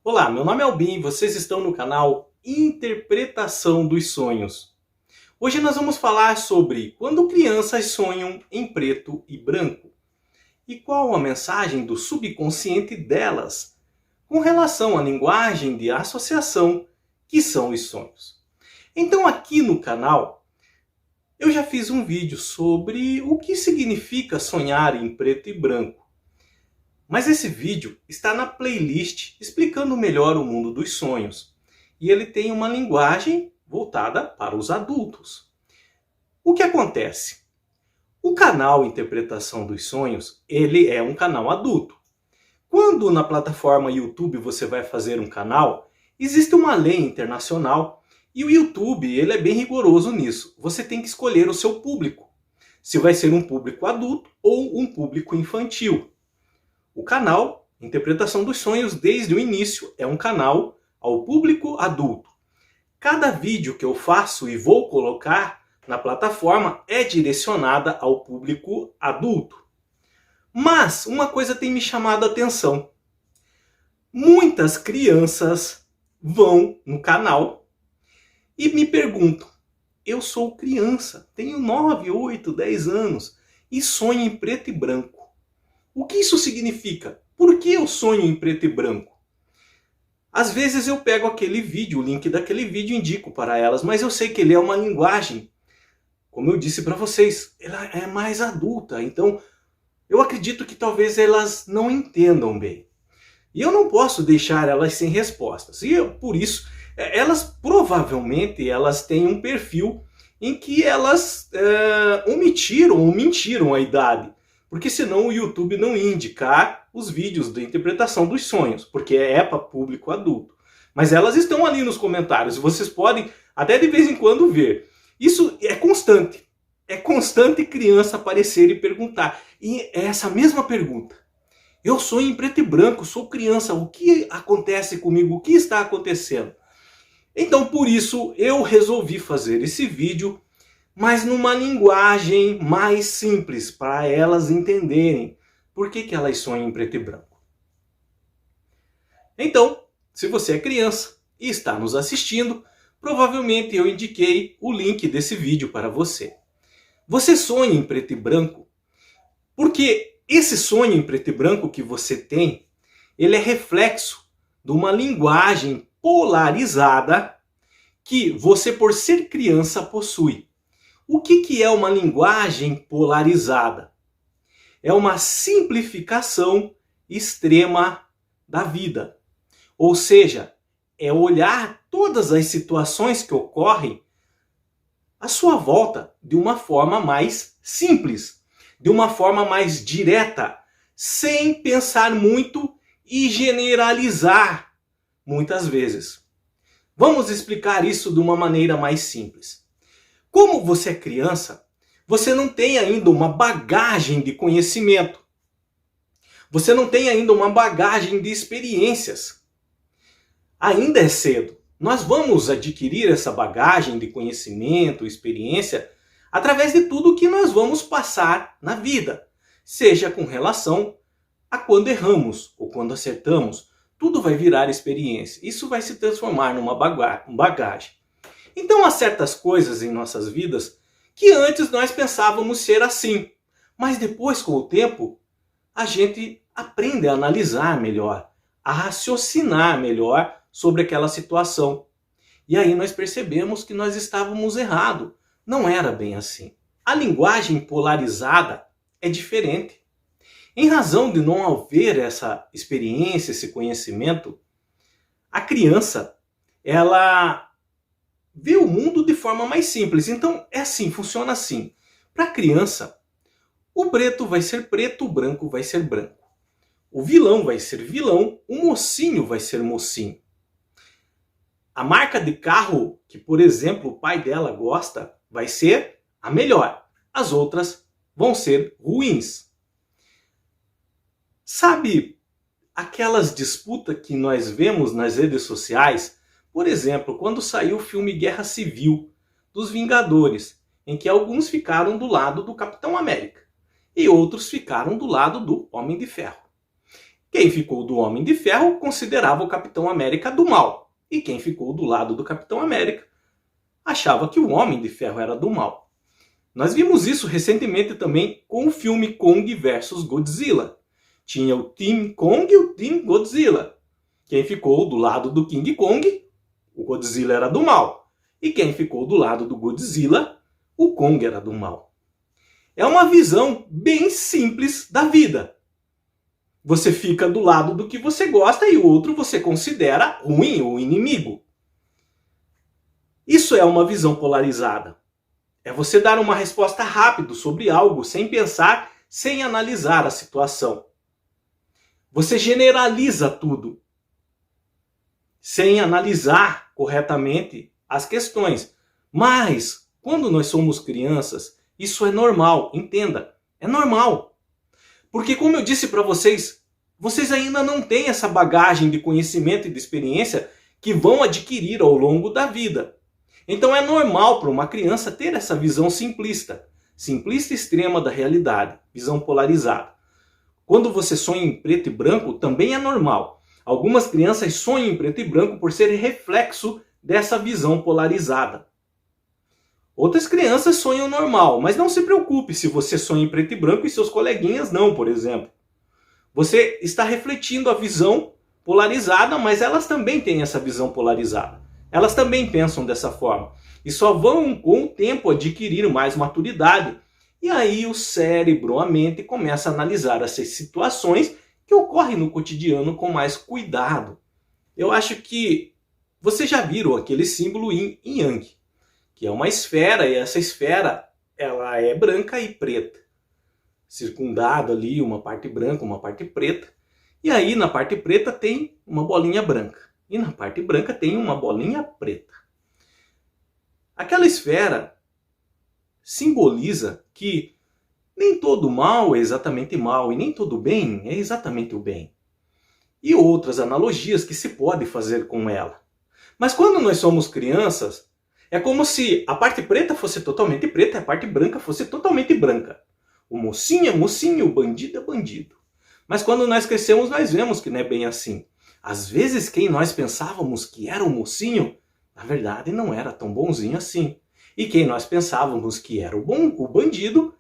Olá, meu nome é Albin e vocês estão no canal Interpretação dos Sonhos. Hoje nós vamos falar sobre quando crianças sonham em preto e branco e qual a mensagem do subconsciente delas com relação à linguagem de associação que são os sonhos. Então aqui no canal eu já fiz um vídeo sobre o que significa sonhar em preto e branco. Mas esse vídeo está na playlist explicando melhor o mundo dos sonhos. E ele tem uma linguagem voltada para os adultos. O que acontece? O canal Interpretação dos Sonhos, ele é um canal adulto. Quando na plataforma YouTube você vai fazer um canal, existe uma lei internacional e o YouTube ele é bem rigoroso nisso. Você tem que escolher o seu público. Se vai ser um público adulto ou um público infantil. O canal Interpretação dos Sonhos, desde o início, é um canal ao público adulto. Cada vídeo que eu faço e vou colocar na plataforma é direcionada ao público adulto. Mas uma coisa tem me chamado a atenção. Muitas crianças vão no canal e me perguntam: eu sou criança, tenho 9, 8, 10 anos e sonho em preto e branco. O que isso significa? Por que eu sonho em preto e branco? Às vezes eu pego aquele vídeo, o link daquele vídeo e indico para elas, mas eu sei que ele é uma linguagem, como eu disse para vocês, ela é mais adulta, então eu acredito que talvez elas não entendam bem. E eu não posso deixar elas sem respostas. E por isso, elas provavelmente elas têm um perfil em que elas omitiram ou mentiram a idade. Porque senão o YouTube não ia indicar os vídeos da interpretação dos sonhos, porque é para público adulto. Mas elas estão ali nos comentários, vocês podem até de vez em quando ver. Isso é constante. É constante criança aparecer e perguntar. E é essa mesma pergunta. Eu sonho em preto e branco, sou criança, o que acontece comigo? O que está acontecendo? Então por isso eu resolvi fazer esse vídeo, mas numa linguagem mais simples, para elas entenderem por que elas sonham em preto e branco. Então, se você é criança e está nos assistindo, provavelmente eu indiquei o link desse vídeo para você. Você sonha em preto e branco porque esse sonho em preto e branco que você tem, ele é reflexo de uma linguagem polarizada que você, por ser criança, possui. O que é uma linguagem polarizada? É uma simplificação extrema da vida. Ou seja, é olhar todas as situações que ocorrem à sua volta de uma forma mais simples, de uma forma mais direta, sem pensar muito e generalizar muitas vezes. Vamos explicar isso de uma maneira mais simples. Como você é criança, você não tem ainda uma bagagem de conhecimento. Você não tem ainda uma bagagem de experiências. Ainda é cedo. Nós vamos adquirir essa bagagem de conhecimento, experiência, através de tudo que nós vamos passar na vida. Seja com relação a quando erramos ou quando acertamos. Tudo vai virar experiência. Isso vai se transformar numa bagagem. Então há certas coisas em nossas vidas que antes nós pensávamos ser assim. Mas depois, com o tempo, a gente aprende a analisar melhor, a raciocinar melhor sobre aquela situação. E aí nós percebemos que nós estávamos errados. Não era bem assim. A linguagem polarizada é diferente. Em razão de não haver essa experiência, esse conhecimento, a criança, ela vê o mundo de forma mais simples. Então é assim, funciona assim. Para a criança, o preto vai ser preto, o branco vai ser branco. O vilão vai ser vilão, o mocinho vai ser mocinho. A marca de carro que, por exemplo, o pai dela gosta, vai ser a melhor. As outras vão ser ruins. Sabe aquelas disputas que nós vemos nas redes sociais? Por exemplo, quando saiu o filme Guerra Civil dos Vingadores, em que alguns ficaram do lado do Capitão América e outros ficaram do lado do Homem de Ferro. Quem ficou do Homem de Ferro considerava o Capitão América do mal. E quem ficou do lado do Capitão América achava que o Homem de Ferro era do mal. Nós vimos isso recentemente também com o filme Kong vs Godzilla. Tinha o Team Kong e o Team Godzilla. Quem ficou do lado do King Kong, o Godzilla era do mal. E quem ficou do lado do Godzilla, o Kong era do mal. É uma visão bem simples da vida. Você fica do lado do que você gosta e o outro você considera ruim ou inimigo. Isso é uma visão polarizada. É você dar uma resposta rápida sobre algo sem pensar, sem analisar a situação. Você generaliza tudo, sem analisar corretamente as questões. Mas, quando nós somos crianças, isso é normal, entenda, é normal. Porque como eu disse para vocês, vocês ainda não têm essa bagagem de conhecimento e de experiência que vão adquirir ao longo da vida. Então é normal para uma criança ter essa visão simplista extrema da realidade, visão polarizada. Quando você sonha em preto e branco, também é normal. Algumas crianças sonham em preto e branco por ser reflexo dessa visão polarizada. Outras crianças sonham normal, mas não se preocupe se você sonha em preto e branco e seus coleguinhas não, por exemplo. Você está refletindo a visão polarizada, mas elas também têm essa visão polarizada. Elas também pensam dessa forma. E só vão, com o tempo, adquirir mais maturidade. E aí o cérebro, a mente, começa a analisar essas situações que ocorrem no cotidiano com mais cuidado. Eu acho que vocês já viram aquele símbolo Yin e Yang, que é uma esfera, e essa esfera ela é branca e preta. Circundado ali uma parte branca, uma parte preta. E aí na parte preta tem uma bolinha branca. E na parte branca tem uma bolinha preta. Aquela esfera simboliza que nem todo mal é exatamente mal e nem todo bem é exatamente o bem. E outras analogias que se pode fazer com ela. Mas quando nós somos crianças, é como se a parte preta fosse totalmente preta e a parte branca fosse totalmente branca. O mocinho é mocinho, o bandido é bandido. Mas quando nós crescemos, nós vemos que não é bem assim. Às vezes quem nós pensávamos que era o mocinho, na verdade não era tão bonzinho assim. E quem nós pensávamos que era o bandido,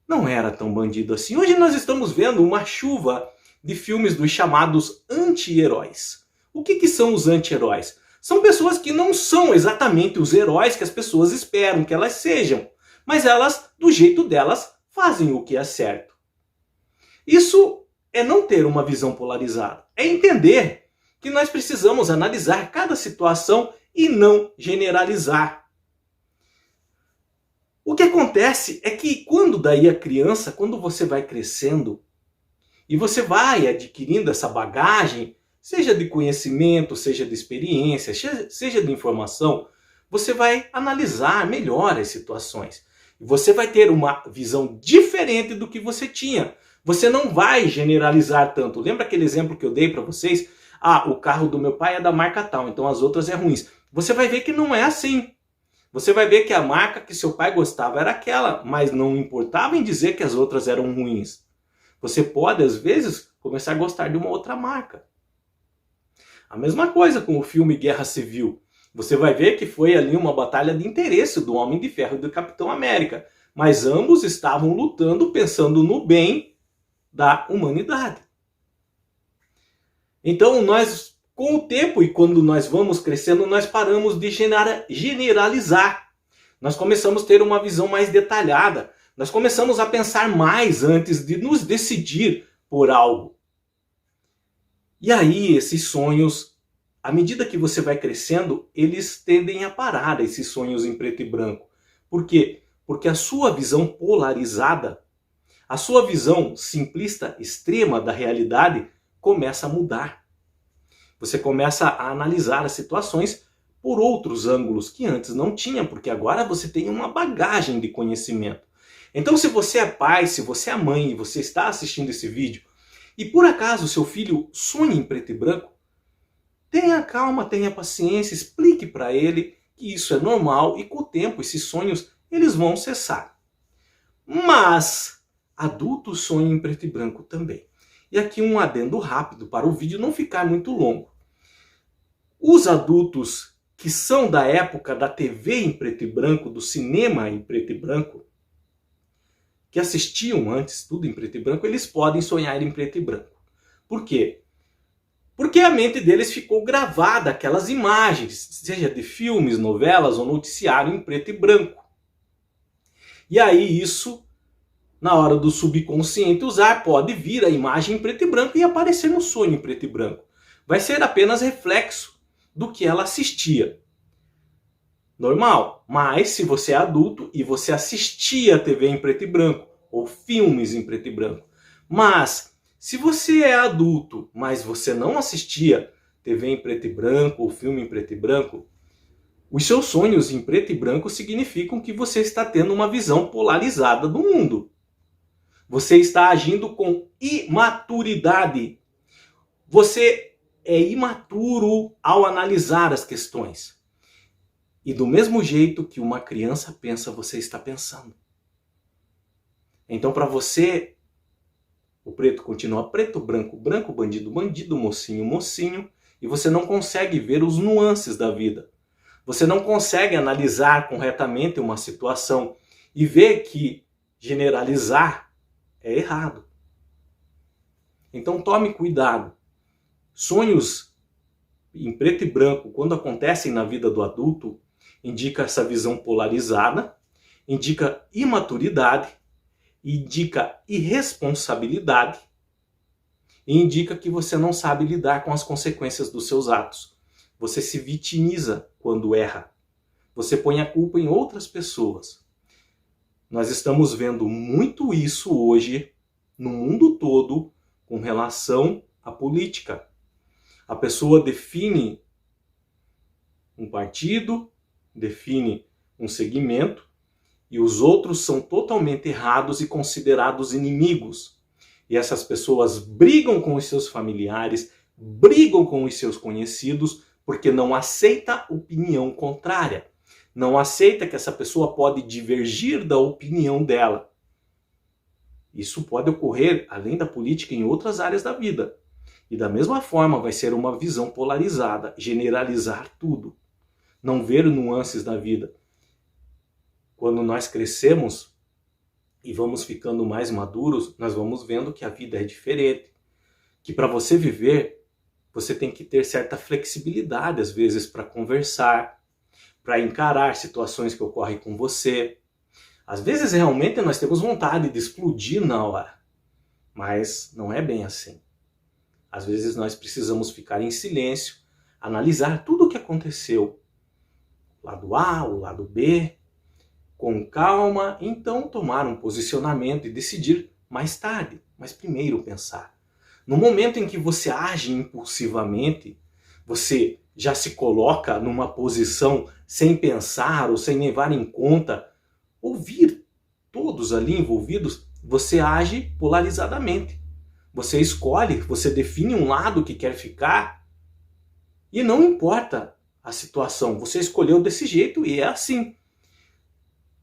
não era tão bandido assim. Hoje nós estamos vendo uma chuva de filmes dos chamados anti-heróis. O que são os anti-heróis? São pessoas que não são exatamente os heróis que as pessoas esperam que elas sejam. Mas elas, do jeito delas, fazem o que é certo. Isso é não ter uma visão polarizada. É entender que nós precisamos analisar cada situação e não generalizar. O que acontece é que quando daí a criança, quando você vai crescendo e você vai adquirindo essa bagagem, seja de conhecimento, seja de experiência, seja de informação, você vai analisar melhor as situações. Você vai ter uma visão diferente do que você tinha. Você não vai generalizar tanto. Lembra aquele exemplo que eu dei para vocês? Ah, o carro do meu pai é da marca tal, então as outras é ruins. Você vai ver que não é assim. Você vai ver que a marca que seu pai gostava era aquela, mas não importava em dizer que as outras eram ruins. Você pode, às vezes, começar a gostar de uma outra marca. A mesma coisa com o filme Guerra Civil. Você vai ver que foi ali uma batalha de interesse do Homem de Ferro e do Capitão América. Mas ambos estavam lutando pensando no bem da humanidade. Então nós, com o tempo e quando nós vamos crescendo, nós paramos de generalizar. Nós começamos a ter uma visão mais detalhada. Nós começamos a pensar mais antes de nos decidir por algo. E aí esses sonhos, à medida que você vai crescendo, eles tendem a parar, esses sonhos em preto e branco. Por quê? Porque a sua visão polarizada, a sua visão simplista extrema da realidade começa a mudar. Você começa a analisar as situações por outros ângulos que antes não tinha, porque agora você tem uma bagagem de conhecimento. Então se você é pai, se você é mãe e você está assistindo esse vídeo e por acaso seu filho sonha em preto e branco, tenha calma, tenha paciência, explique para ele que isso é normal e com o tempo esses sonhos eles vão cessar. Mas adultos sonham em preto e branco também. E aqui um adendo rápido para o vídeo não ficar muito longo. Os adultos que são da época da TV em preto e branco, do cinema em preto e branco, que assistiam antes tudo em preto e branco, eles podem sonhar em preto e branco. Por quê? Porque a mente deles ficou gravada aquelas imagens, seja de filmes, novelas ou noticiário em preto e branco. E aí isso, na hora do subconsciente usar, pode vir a imagem em preto e branco e aparecer no sonho em preto e branco. Vai ser apenas reflexo do que ela assistia. Normal, mas se você é adulto e você assistia a TV em preto e branco, ou filmes em preto e branco, mas se você é adulto, mas você não assistia TV em preto e branco ou filme em preto e branco, os seus sonhos em preto e branco significam que você está tendo uma visão polarizada do mundo. Você está agindo com imaturidade. Você é imaturo ao analisar as questões. E do mesmo jeito que uma criança pensa, você está pensando. Então, para você, o preto continua preto, branco, branco, bandido, bandido, mocinho, mocinho, e você não consegue ver os nuances da vida. Você não consegue analisar corretamente uma situação e ver que generalizar é errado. Então tome cuidado. Sonhos em preto e branco, quando acontecem na vida do adulto, indica essa visão polarizada, indica imaturidade, indica irresponsabilidade e indica que você não sabe lidar com as consequências dos seus atos. Você se vitimiza quando erra. Você põe a culpa em outras pessoas. Nós estamos vendo muito isso hoje no mundo todo com relação à política. A pessoa define um partido, define um segmento e os outros são totalmente errados e considerados inimigos. E essas pessoas brigam com os seus familiares, brigam com os seus conhecidos porque não aceita opinião contrária. Não aceita que essa pessoa pode divergir da opinião dela. Isso pode ocorrer, além da política, em outras áreas da vida. E da mesma forma vai ser uma visão polarizada, generalizar tudo. Não ver nuances da vida. Quando nós crescemos e vamos ficando mais maduros, nós vamos vendo que a vida é diferente. Que para você viver, você tem que ter certa flexibilidade, às vezes, para conversar, para encarar situações que ocorrem com você. Às vezes, realmente, nós temos vontade de explodir na hora, mas não é bem assim. Às vezes, nós precisamos ficar em silêncio, analisar tudo o que aconteceu, o lado A, o lado B, com calma, então tomar um posicionamento e decidir mais tarde, mas primeiro pensar. No momento em que você age impulsivamente, você já se coloca numa posição sem pensar ou sem levar em conta, ouvir todos ali envolvidos, você age polarizadamente. Você escolhe, você define um lado que quer ficar e não importa a situação, você escolheu desse jeito e é assim.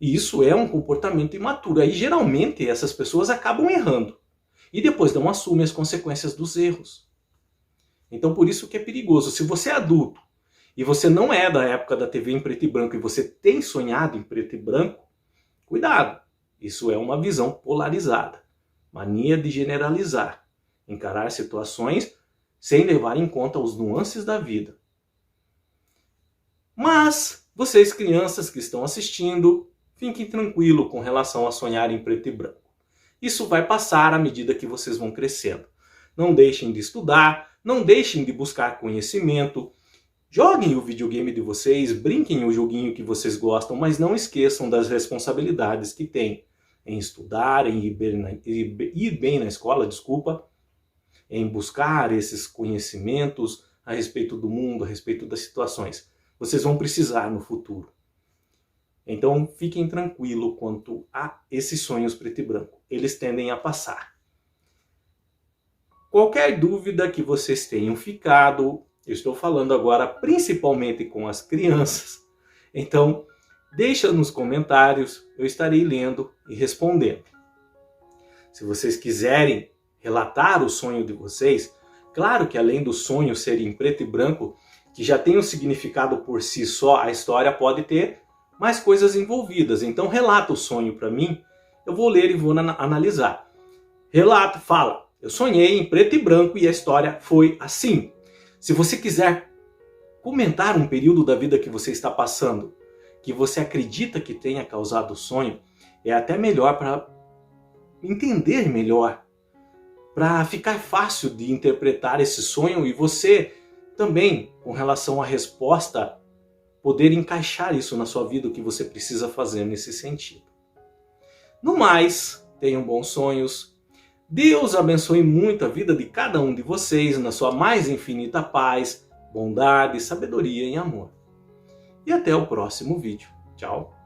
E isso é um comportamento imaturo. Aí geralmente essas pessoas acabam errando. E depois não assumem as consequências dos erros. Então por isso que é perigoso. Se você é adulto e você não é da época da TV em preto e branco e você tem sonhado em preto e branco, cuidado. Isso é uma visão polarizada. Mania de generalizar. Encarar situações sem levar em conta os nuances da vida. Mas vocês crianças que estão assistindo, fiquem tranquilos com relação a sonhar em preto e branco. Isso vai passar à medida que vocês vão crescendo. Não deixem de estudar, não deixem de buscar conhecimento. Joguem o videogame de vocês, brinquem o joguinho que vocês gostam, mas não esqueçam das responsabilidades que têm em estudar, em ir bem na escola, em buscar esses conhecimentos a respeito do mundo, a respeito das situações. Vocês vão precisar no futuro. Então fiquem tranquilos quanto a esses sonhos preto e branco. Eles tendem a passar. Qualquer dúvida que vocês tenham ficado, eu estou falando agora principalmente com as crianças, então deixa nos comentários, eu estarei lendo e respondendo. Se vocês quiserem relatar o sonho de vocês, claro que além do sonho ser em preto e branco, que já tem um significado por si só, a história pode ter mais coisas envolvidas. Então relata o sonho para mim, eu vou ler e vou analisar. Relata, fala, eu sonhei em preto e branco e a história foi assim. Se você quiser comentar um período da vida que você está passando, que você acredita que tenha causado o sonho, é até melhor para entender melhor, para ficar fácil de interpretar esse sonho e você também, com relação à resposta, poder encaixar isso na sua vida, o que você precisa fazer nesse sentido. No mais, tenham bons sonhos. Deus abençoe muito a vida de cada um de vocês na sua mais infinita paz, bondade, sabedoria e amor. E até o próximo vídeo. Tchau!